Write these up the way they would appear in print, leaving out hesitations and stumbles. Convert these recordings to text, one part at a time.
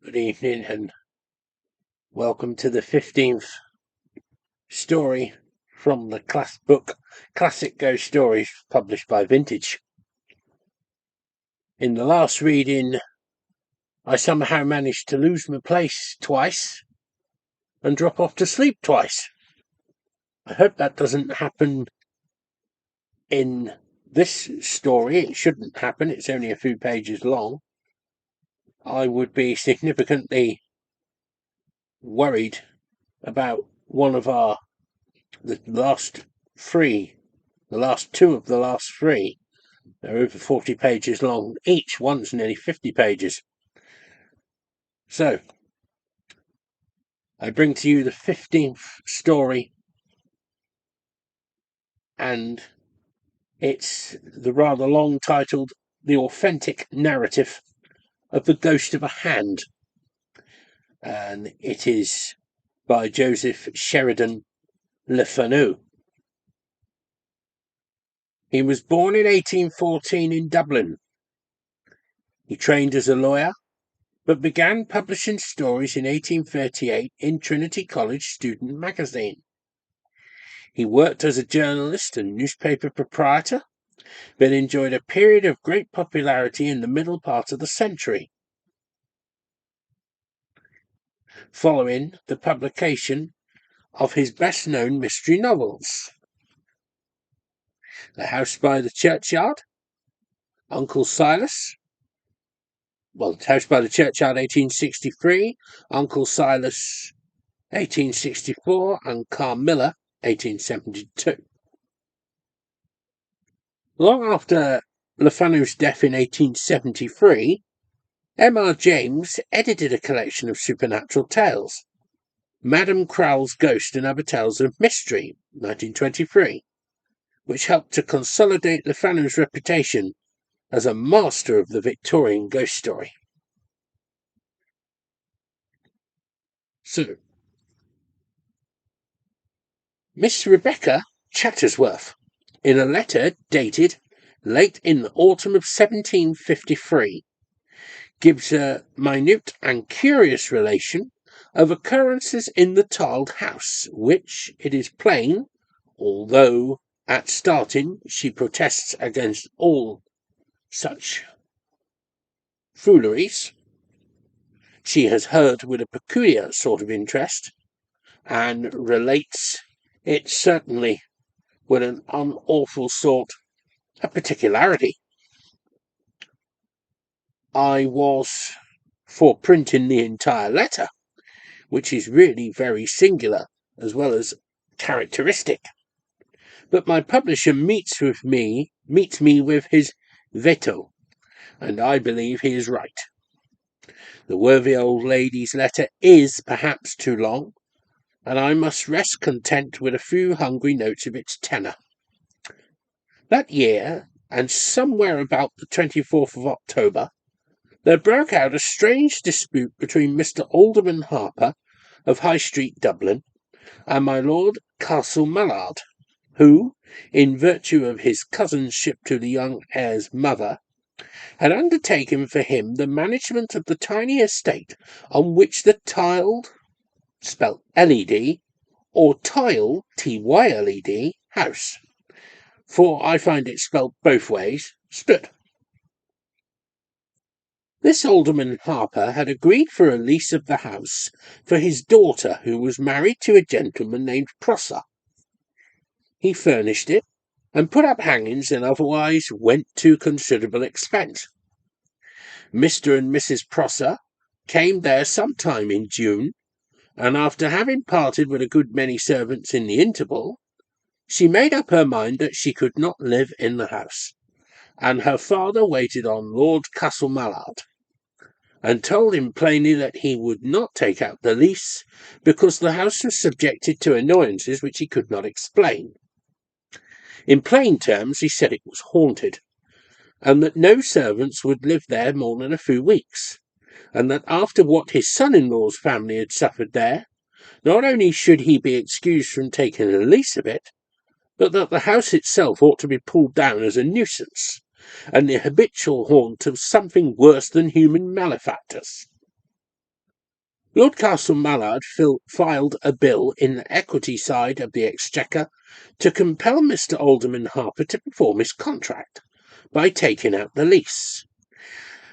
Good evening and welcome to the 15th story from the Classic Ghost Stories published by Vintage. In the last reading, I somehow managed to lose my place twice and drop off to sleep twice. I hope that doesn't happen in this story. It shouldn't happen. It's only a few pages long. I would be significantly worried about one of the last two of the last three. They're over 40 pages long. Each one's nearly 50 pages. So, I bring to you the 15th story, and it's the rather long titled The Authentic Narrative of the Ghost of a Hand. And it is by Joseph Sheridan Le Fanu. He was born in 1814 in Dublin. He trained as a lawyer, but began publishing stories in 1838 in Trinity College Student Magazine. He worked as a journalist and newspaper proprietor, but enjoyed a period of great popularity in the middle part of the century, following the publication of his best-known mystery novels: The House by the Churchyard, Uncle Silas, House by the Churchyard 1863, Uncle Silas 1864, and Carmilla 1872. Long after Le Fanu's death in 1873, M.R. James edited a collection of supernatural tales, Madame Crowl's Ghost and Other Tales of Mystery, 1923, which helped to consolidate Le Fanu's reputation as a master of the Victorian ghost story. So, Miss Rebecca Chattersworth, in a letter dated late in the autumn of 1753, gives a minute and curious relation of occurrences in the tiled house, which, it is plain, although at starting she protests against all such fooleries, she has heard with a peculiar sort of interest, and relates it certainly with an unawful sort of particularity. I was for printing the entire letter, which is really very singular as well as characteristic, but my publisher meets me with his veto, and I believe he is right. The worthy old lady's letter is perhaps too long, and I must rest content with a few hungry notes of its tenor. That year, and somewhere about the 24th of October, there broke out a strange dispute between Mr. Alderman Harper of High Street, Dublin, and my Lord Castle Mallard, who, in virtue of his cousinship to the young heir's mother, had undertaken for him the management of the tiny estate on which the tiled, spelt L-E-D, or tile, T-Y-L-E-D, house, for I find it spelt both ways, stood. This Alderman Harper had agreed for a lease of the house for his daughter, who was married to a gentleman named Prosser. He furnished it, and put up hangings, and otherwise went to considerable expense. Mr. and Mrs. Prosser came there some time in June, and after having parted with a good many servants in the interval, she made up her mind that she could not live in the house, and her father waited on Lord Castle Mallard, and told him plainly that he would not take out the lease, because the house was subjected to annoyances which he could not explain. In plain terms, he said it was haunted, and that no servants would live there more than a few weeks, and that after what his son-in-law's family had suffered there, not only should he be excused from taking a lease of it, but that the house itself ought to be pulled down as a nuisance, and the habitual haunt of something worse than human malefactors. Lord Castle Mallard filed a bill in the equity side of the Exchequer to compel Mr. Alderman Harper to perform his contract by taking out the lease.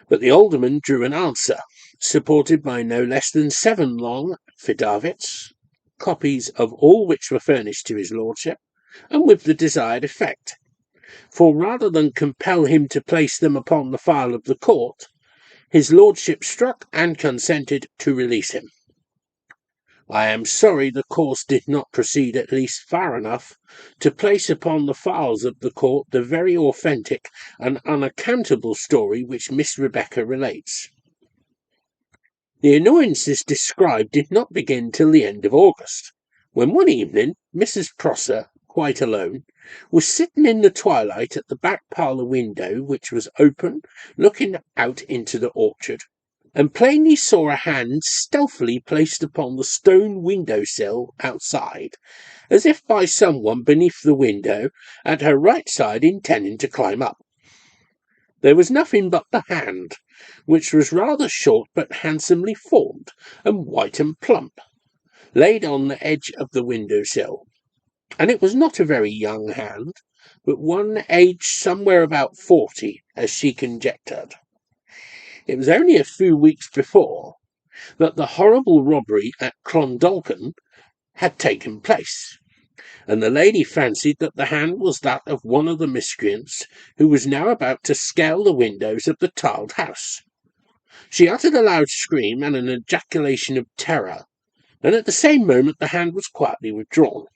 But the Alderman drew an answer, supported by no less than 7 long affidavits, copies of all which were furnished to his lordship, and with the desired effect. For rather than compel him to place them upon the file of the court, his lordship struck and consented to release him. I am sorry the course did not proceed at least far enough to place upon the files of the court the very authentic and unaccountable story which Miss Rebecca relates. The annoyances described did not begin till the end of August, when one evening Mrs. Prosser, quite alone, was sitting in the twilight at the back parlour window, which was open, looking out into the orchard, and plainly saw a hand stealthily placed upon the stone window-sill outside, as if by someone beneath the window at her right side intending to climb up. There was nothing but the hand, which was rather short but handsomely formed, and white and plump, laid on the edge of the window-sill. And it was not a very young hand, but one aged somewhere about 40, as she conjectured. It was only a few weeks before that the horrible robbery at Clondalkin had taken place, and the lady fancied that the hand was that of one of the miscreants who was now about to scale the windows of the tiled house. She uttered a loud scream and an ejaculation of terror, and at the same moment the hand was quietly withdrawn.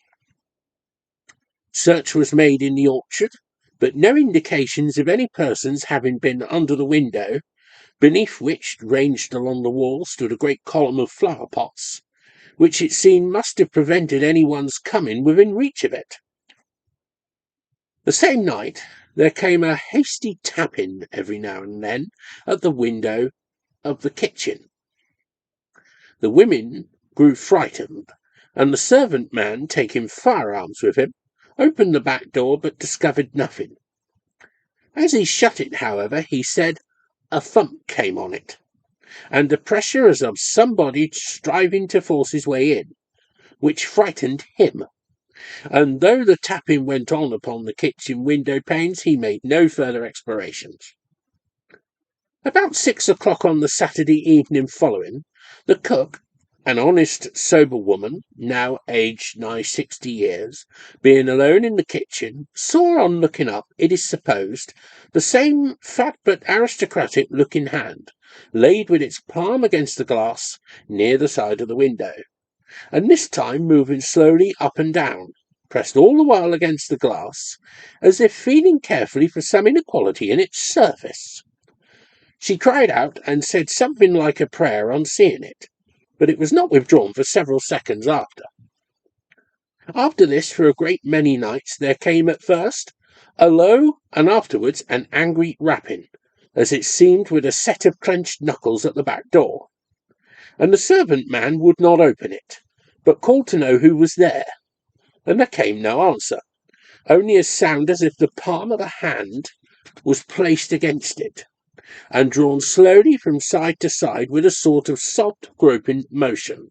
Search was made in the orchard, but no indications of any persons having been under the window, beneath which, ranged along the wall, stood a great column of flower-pots, which it seemed must have prevented anyone's coming within reach of it. The same night there came a hasty tapping every now and then at the window of the kitchen. The women grew frightened, and the servant man, taking firearms with him, opened the back door but discovered nothing. As he shut it, however, he said a thump came on it, and a pressure as of somebody striving to force his way in, which frightened him, and though the tapping went on upon the kitchen window panes, he made no further explorations. About 6 o'clock on the Saturday evening following, the cook, an honest, sober woman, now aged nigh 60 years, being alone in the kitchen, saw on looking up, it is supposed, the same fat but aristocratic-looking hand, laid with its palm against the glass near the side of the window, and this time moving slowly up and down, pressed all the while against the glass, as if feeling carefully for some inequality in its surface. She cried out and said something like a prayer on seeing it, but it was not withdrawn for several seconds after. After this, for a great many nights, there came at first a low and afterwards an angry rapping, as it seemed with a set of clenched knuckles at the back door, and the servant man would not open it, but called to know who was there, and there came no answer, only a sound as if the palm of a hand was placed against it, and drawn slowly from side to side with a sort of soft groping motion.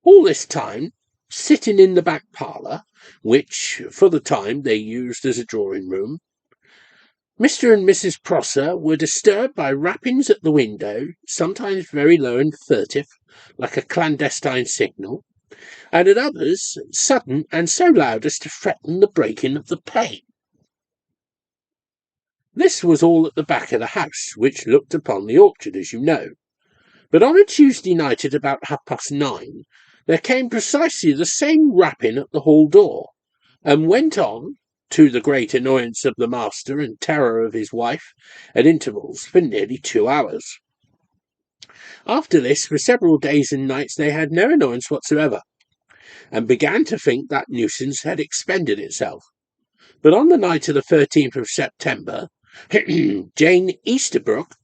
All this time, sitting in the back parlour, which for the time they used as a drawing-room, Mr. and Mrs. Prosser were disturbed by rappings at the window, sometimes very low and furtive, like a clandestine signal, and at others sudden and so loud as to threaten the breaking of the pane. This was all at the back of the house, which looked upon the orchard, as you know. But on a Tuesday night at about 9:30, there came precisely the same rapping at the hall door, and went on, to the great annoyance of the master and terror of his wife, at intervals for nearly 2 hours. After this, for several days and nights, they had no annoyance whatsoever, and began to think that nuisance had expended itself. But on the night of the 13th of September, Jane Easterbrook,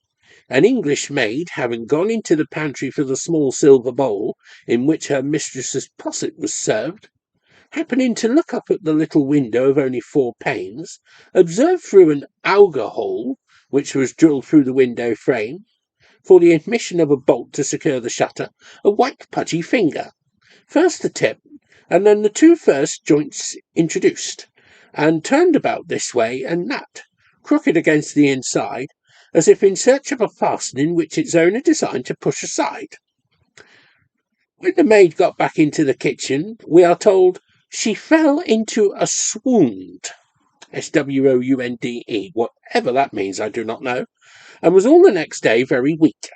an English maid, having gone into the pantry for the small silver bowl in which her mistress's posset was served, happening to look up at the little window of only 4 panes, observed through an auger hole which was drilled through the window frame for the admission of a bolt to secure the shutter, a white pudgy finger. First the tip, and then the two first joints introduced, and turned about this way and that, crooked against the inside, as if in search of a fastening which its owner designed to push aside. When the maid got back into the kitchen, we are told she fell into a swound, swounde, whatever that means I do not know, and was all the next day very weak.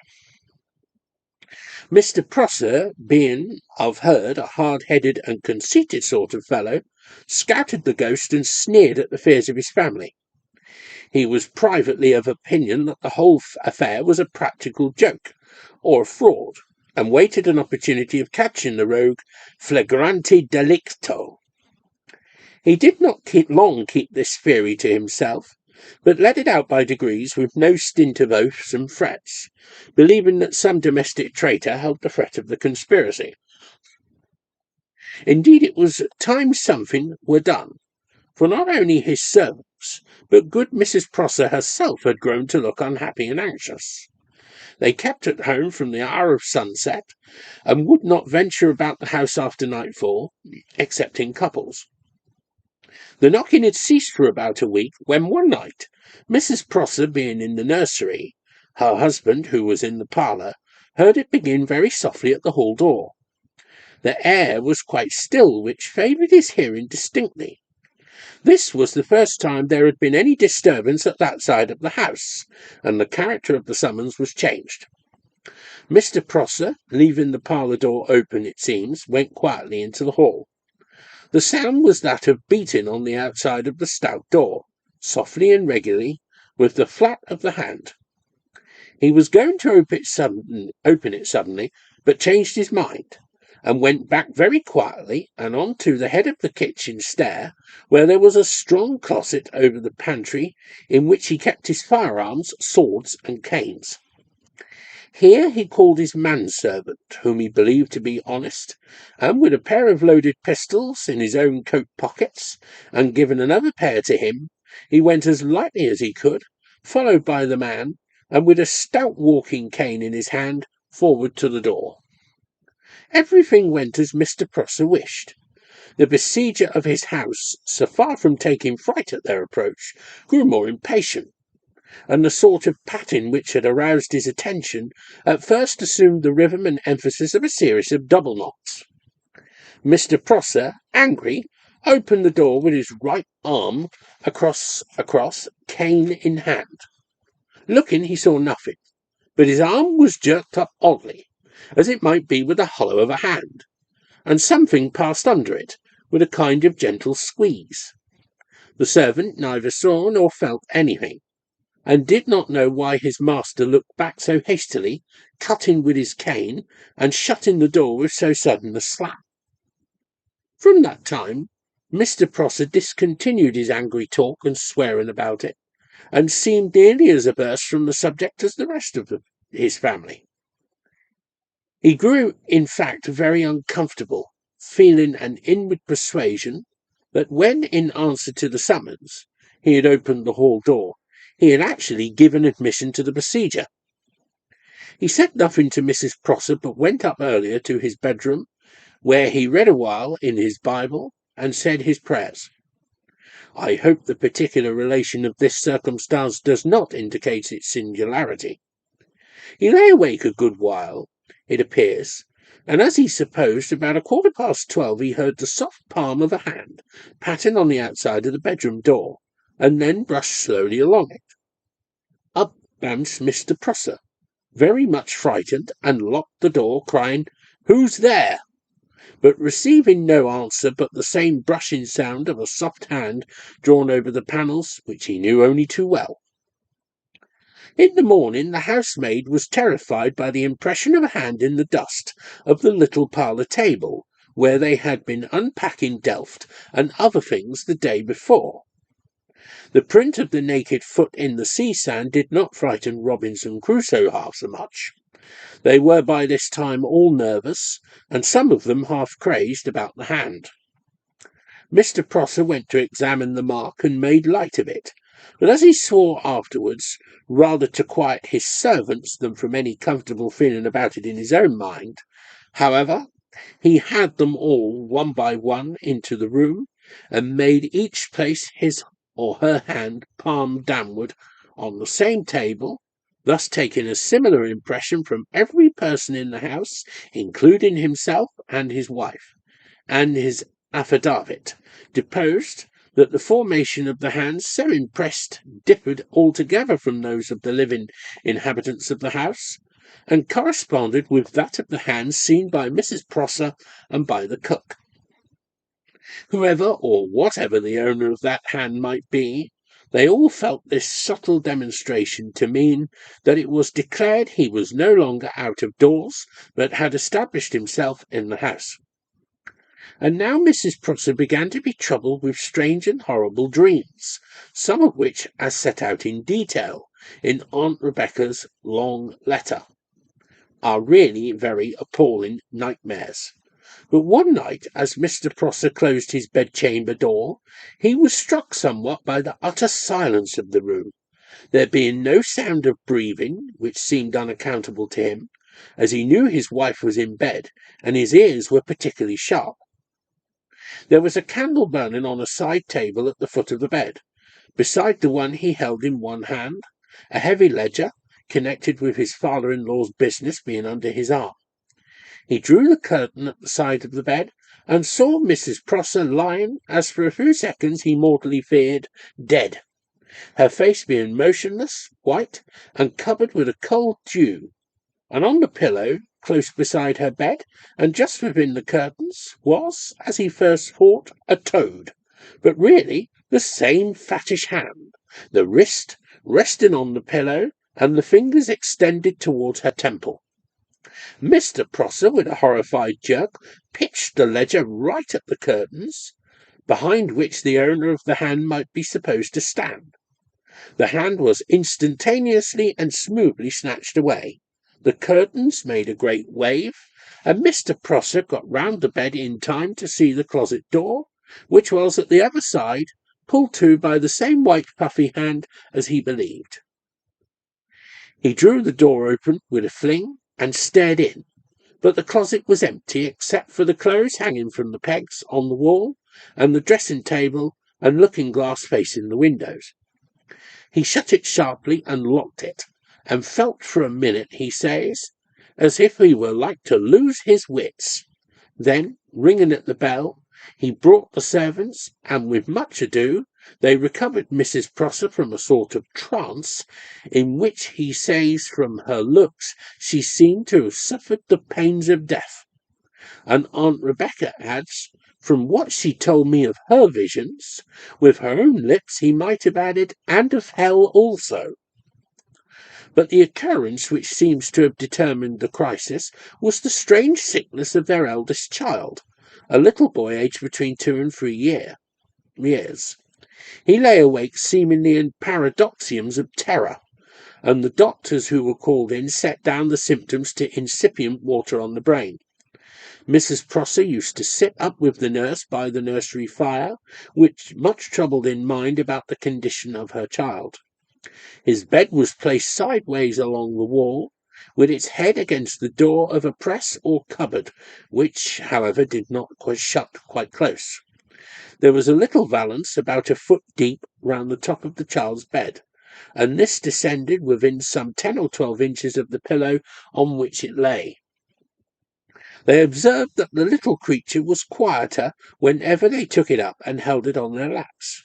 Mr. Prosser, being, I've heard, a hard-headed and conceited sort of fellow, scouted the ghost and sneered at the fears of his family. He was privately of opinion that the whole affair was a practical joke, or a fraud, and waited an opportunity of catching the rogue flagrante delicto. He did not long keep this theory to himself, but let it out by degrees with no stint of oaths and threats, believing that some domestic traitor held the threat of the conspiracy. Indeed, it was time something were done, for not only his servants, but good Mrs. Prosser herself had grown to look unhappy and anxious. They kept at home from the hour of sunset, and would not venture about the house after nightfall, except in couples. The knocking had ceased for about a week, when one night, Mrs. Prosser being in the nursery, her husband, who was in the parlour, heard it begin very softly at the hall door. The air was quite still, which favoured his hearing distinctly. This was the first time there had been any disturbance at that side of the house, and the character of the summons was changed. Mr. Prosser, leaving the parlour door open, it seems, went quietly into the hall. The sound was that of beating on the outside of the stout door, softly and regularly, with the flat of the hand. He was going to open it suddenly, but changed his mind, and went back very quietly and on to the head of the kitchen stair, where there was a strong closet over the pantry, in which he kept his firearms, swords, and canes. Here he called his manservant, whom he believed to be honest, and with a pair of loaded pistols in his own coat pockets, and given another pair to him, he went as lightly as he could, followed by the man, and with a stout walking cane in his hand, forward to the door. Everything went as Mr. Prosser wished. The besieger of his house, so far from taking fright at their approach, grew more impatient, and the sort of patting which had aroused his attention at first assumed the rhythm and emphasis of a series of double knocks. Mr. Prosser, angry, opened the door with his right arm across, cane in hand. Looking, he saw nothing, but his arm was jerked up oddly, as it might be with the hollow of a hand, and something passed under it, with a kind of gentle squeeze. The servant neither saw nor felt anything, and did not know why his master looked back so hastily, cutting with his cane, and shutting the door with so sudden a slap. From that time, Mr. Prosser discontinued his angry talk and swearing about it, and seemed nearly as averse from the subject as the rest of his family. He grew, in fact, very uncomfortable, feeling an inward persuasion that when, in answer to the summons, he had opened the hall door, he had actually given admission to the besieger. He said nothing to Mrs. Prosser, but went up earlier to his bedroom, where he read a while in his Bible and said his prayers. I hope the particular relation of this circumstance does not indicate its singularity. He lay awake a good while, it appears, and as he supposed, about 12:15 he heard the soft palm of a hand patting on the outside of the bedroom door, and then brushed slowly along it. Up bounced Mr. Prosser, very much frightened, and locked the door, crying, "Who's there?" but receiving no answer but the same brushing sound of a soft hand drawn over the panels, which he knew only too well. In the morning the housemaid was terrified by the impression of a hand in the dust of the little parlour table, where they had been unpacking Delft and other things the day before. The print of the naked foot in the sea sand did not frighten Robinson Crusoe half so much. They were by this time all nervous, and some of them half crazed about the hand. Mr. Prosser went to examine the mark and made light of it, But as he swore afterwards, rather to quiet his servants than from any comfortable feeling about it in his own mind, however, he had them all one by one into the room, and made each place his or her hand palm downward on the same table, thus taking a similar impression from every person in the house, including himself and his wife, and his affidavit deposed that the formation of the hands so impressed differed altogether from those of the living inhabitants of the house, and corresponded with that of the hands seen by Mrs. Prosser and by the cook. Whoever or whatever the owner of that hand might be, they all felt this subtle demonstration to mean that it was declared he was no longer out of doors, but had established himself in the house. And now Mrs. Prosser began to be troubled with strange and horrible dreams, some of which, as set out in detail in Aunt Rebecca's long letter, are really very appalling nightmares. But one night, as Mr. Prosser closed his bedchamber door, he was struck somewhat by the utter silence of the room, there being no sound of breathing, which seemed unaccountable to him, as he knew his wife was in bed, and his ears were particularly sharp. There was a candle burning on a side table at the foot of the bed, beside the one he held in one hand, a heavy ledger, connected with his father-in-law's business, being under his arm. He drew the curtain at the side of the bed, and saw Mrs. Prosser lying, as for a few seconds he mortally feared, dead, her face being motionless, white, and covered with a cold dew, and on the pillow, close beside her bed, and just within the curtains, was, as he first thought, a toad, but really the same fattish hand, the wrist resting on the pillow, and the fingers extended towards her temple. Mr. Prosser, with a horrified jerk, pitched the ledger right at the curtains, behind which the owner of the hand might be supposed to stand. The hand was instantaneously and smoothly snatched away. The curtains made a great wave, and Mr. Prosser got round the bed in time to see the closet door, which was at the other side, pulled to by the same white puffy hand as he believed. He drew the door open with a fling and stared in, but the closet was empty except for the clothes hanging from the pegs on the wall, and the dressing table and looking-glass facing the windows. He shut it sharply and locked it, and felt for a minute, he says, as if he were like to lose his wits. Then, ringing at the bell, he brought the servants, and with much ado they recovered Mrs. Prosser from a sort of trance, in which he says from her looks she seemed to have suffered the pains of death. And Aunt Rebecca adds, from what she told me of her visions, with her own lips he might have added, and of hell also. But the occurrence which seems to have determined the crisis was the strange sickness of their eldest child, a little boy aged between 2 and 3 years. He lay awake seemingly in paroxysms of terror, and the doctors who were called in set down the symptoms to incipient water on the brain. Mrs. Prosser used to sit up with the nurse by the nursery fire, which much troubled in mind about the condition of her child. His bed was placed sideways along the wall, with its head against the door of a press or cupboard, which, however, did not shut quite close. There was a little valance about a foot deep round the top of the child's bed, and this descended within some 10 or 12 inches of the pillow on which it lay. They observed that the little creature was quieter whenever they took it up and held it on their laps.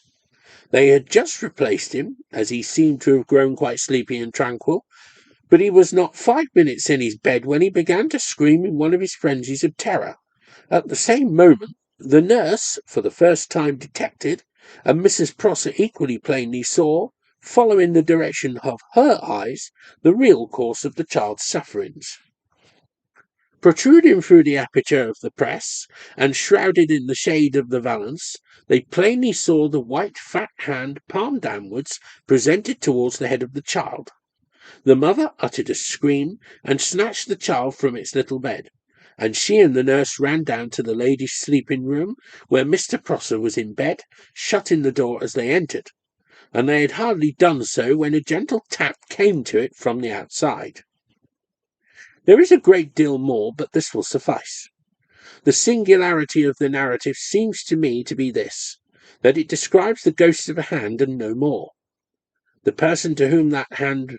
They had just replaced him, as he seemed to have grown quite sleepy and tranquil, but he was not 5 minutes in his bed when he began to scream in one of his frenzies of terror. At the same moment, the nurse, for the first time, detected, and Mrs. Prosser equally plainly saw, following the direction of her eyes, the real course of the child's sufferings. Protruding through the aperture of the press, and shrouded in the shade of the valance, they plainly saw the white fat hand, palm downwards, presented towards the head of the child. The mother uttered a scream, and snatched the child from its little bed, and she and the nurse ran down to the ladies' sleeping-room, where Mr. Prosser was in bed, shutting the door as they entered. and they had hardly done so when a gentle tap came to it from the outside. There is a great deal more, but this will suffice. The singularity of the narrative seems to me to be this, that it describes the ghost of a hand and no more. The person to whom that hand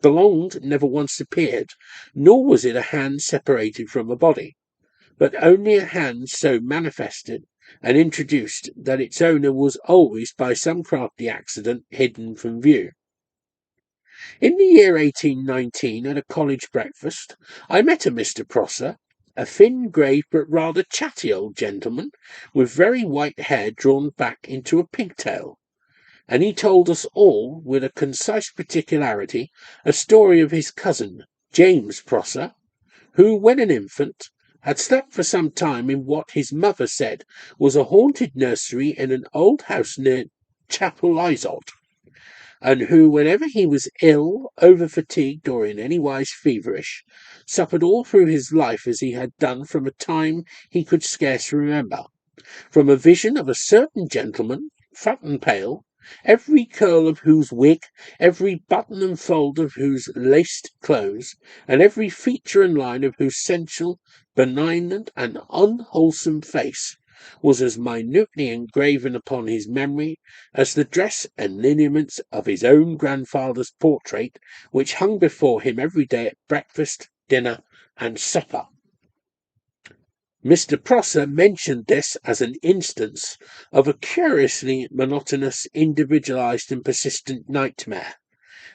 belonged never once appeared, nor was it a hand separated from a body, but only a hand so manifested and introduced that its owner was always by some crafty accident hidden from view. In the year 1819, at a college breakfast, I met a Mr. Prosser, a thin, grave, but rather chatty old gentleman, with very white hair drawn back into a pigtail, and he told us all, with a concise particularity, a story of his cousin, James Prosser, who, when an infant, had slept for some time in what his mother said was a haunted nursery in an old house near Chapelizod, and who, whenever he was ill, over-fatigued, or in any wise feverish, suffered all through his life as he had done from a time he could scarce remember, from a vision of a certain gentleman, fat and pale, every curl of whose wig, every button and fold of whose laced clothes, and every feature and line of whose sensual, benignant, and unwholesome face was as minutely engraven upon his memory as the dress and lineaments of his own grandfather's portrait, which hung before him every day at breakfast, dinner, and supper. Mr. Prosser mentioned this as an instance of a curiously monotonous, individualized, and persistent nightmare,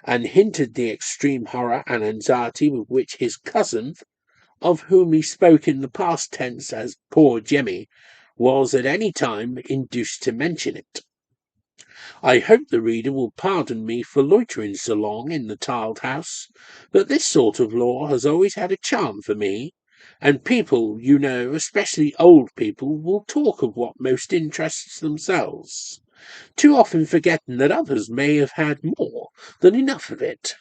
and hinted the extreme horror and anxiety with which his cousin, of whom he spoke in the past tense as poor Jemmy, was at any time induced to mention it. I hope the reader will pardon me for loitering so long in the tiled house, but this sort of lore has always had a charm for me, and people, you know, especially old people, will talk of what most interests themselves, too often forgetting that others may have had more than enough of it.